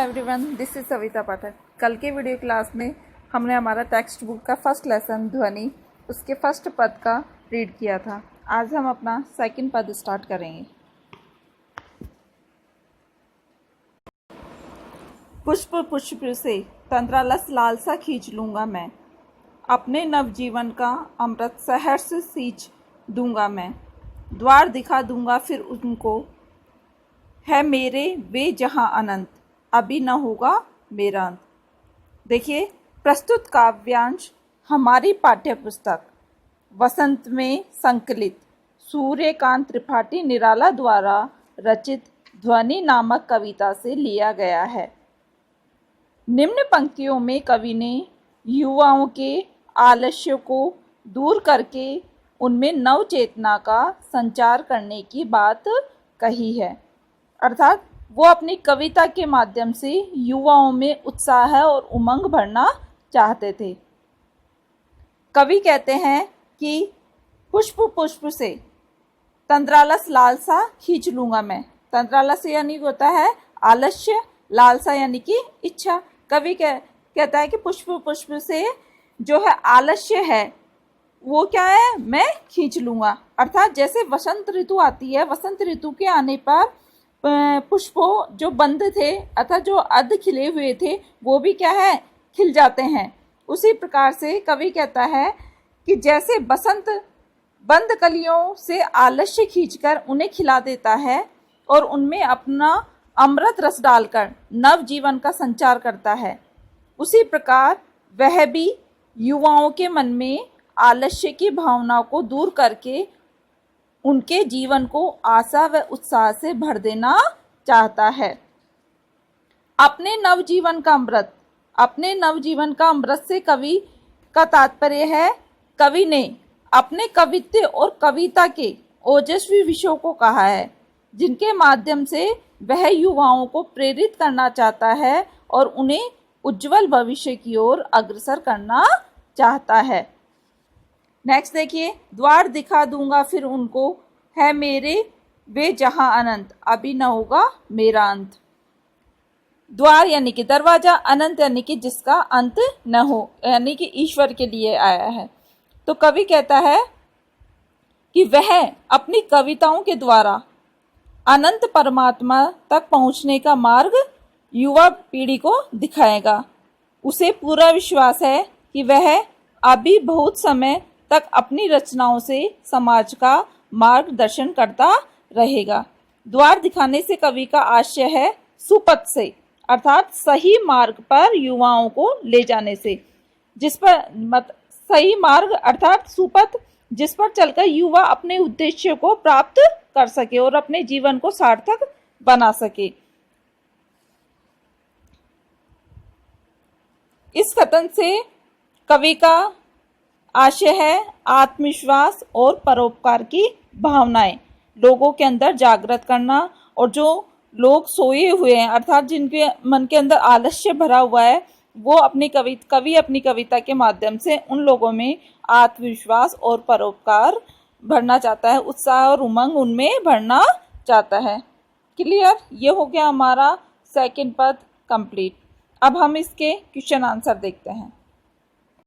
Everyone, this is Savita पाठक। कल के video class में हमने हमारा टेक्स्ट बुक का फर्स्ट लेसन ध्वनि उसके फर्स्ट पद का रीड किया था। आज हम अपना सेकंड पद स्टार्ट करेंगे। पुष्प पुष्प से तंद्रालस लालसा खींच लूँगा मैं, अपने नवजीवन का अमृत सहर्ष सींच दूंगा मैं। द्वार दिखा दूंगा फिर उनको, है मेरे वे जहाँ अनंत, अभी न होगा मेरा अंत। देखिए, प्रस्तुत काव्यांश हमारी पाठ्य पुस्तक वसंत में संकलित सूर्यकांत त्रिपाठी निराला द्वारा रचित ध्वनि नामक कविता से लिया गया है। निम्न पंक्तियों में कवि ने युवाओं के आलस्य को दूर करके उनमें नव चेतना का संचार करने की बात कही है। अर्थात वो अपनी कविता के माध्यम से युवाओं में उत्साह और उमंग भरना चाहते थे। कवि कहते हैं कि पुष्प पुष्प से तंद्रालस लालसा खींच लूँगा मैं। तंद्रालस यानी होता है आलस्य, लालसा यानी कि इच्छा। कवि कहता है कि पुष्प पुष्प से जो है आलस्य है वो क्या है, मैं खींच लूँगा। अर्थात जैसे वसंत ऋतु आती है, वसंत ऋतु के आने पर पुष्पों जो बंद थे अर्थात जो अर्ध खिले हुए थे वो भी क्या है, खिल जाते हैं। उसी प्रकार से कवि कहता है कि जैसे बसंत बंद कलियों से आलस्य खींचकर उन्हें खिला देता है और उनमें अपना अमृत रस डालकर नव जीवन का संचार करता है, उसी प्रकार वह भी युवाओं के मन में आलस्य की भावना को दूर करके उनके जीवन को आशा व उत्साह से भर देना चाहता है। अपने नवजीवन का अमृत से कवि का तात्पर्य है, कवि ने अपने कवित्व और कविता के ओजस्वी विषयों को कहा है, जिनके माध्यम से वह युवाओं को प्रेरित करना चाहता है और उन्हें उज्जवल भविष्य की ओर अग्रसर करना चाहता है। नेक्स्ट देखिए, द्वार दिखा दूंगा फिर उनको, है मेरे वे जहां अनंत, अभी न होगा मेरा अंत। द्वार यानी कि दरवाजा, अनंत यानी कि जिसका अंत न हो, यानी कि ईश्वर के लिए आया है। तो कवि कहता है कि वह अपनी कविताओं के द्वारा अनंत परमात्मा तक पहुंचने का मार्ग युवा पीढ़ी को दिखाएगा। उसे पूरा विश्वास है कि वह अभी बहुत समय तक अपनी रचनाओं से समाज का मार्गदर्शन करता रहेगा। द्वार दिखाने से कवि का आशय है सुपथ से, अर्थात सही मार्ग पर युवाओं को ले जाने से, जिस पर सही मार्ग अर्थात सुपथ जिस पर चलकर युवा अपने उद्देश्य को प्राप्त कर सके और अपने जीवन को सार्थक बना सके। इस कथन से कवि का आशय है आत्मविश्वास और परोपकार की भावनाएं लोगों के अंदर जागृत करना, और जो लोग सोए हुए हैं अर्थात जिनके मन के अंदर आलस्य भरा हुआ है वो कवि अपनी कविता के माध्यम से उन लोगों में आत्मविश्वास और परोपकार भरना चाहता है, उत्साह और उमंग उनमें भरना चाहता है। क्लियर? ये हो गया हमारा सेकंड पद कंप्लीट। अब हम इसके क्वेश्चन आंसर देखते हैं।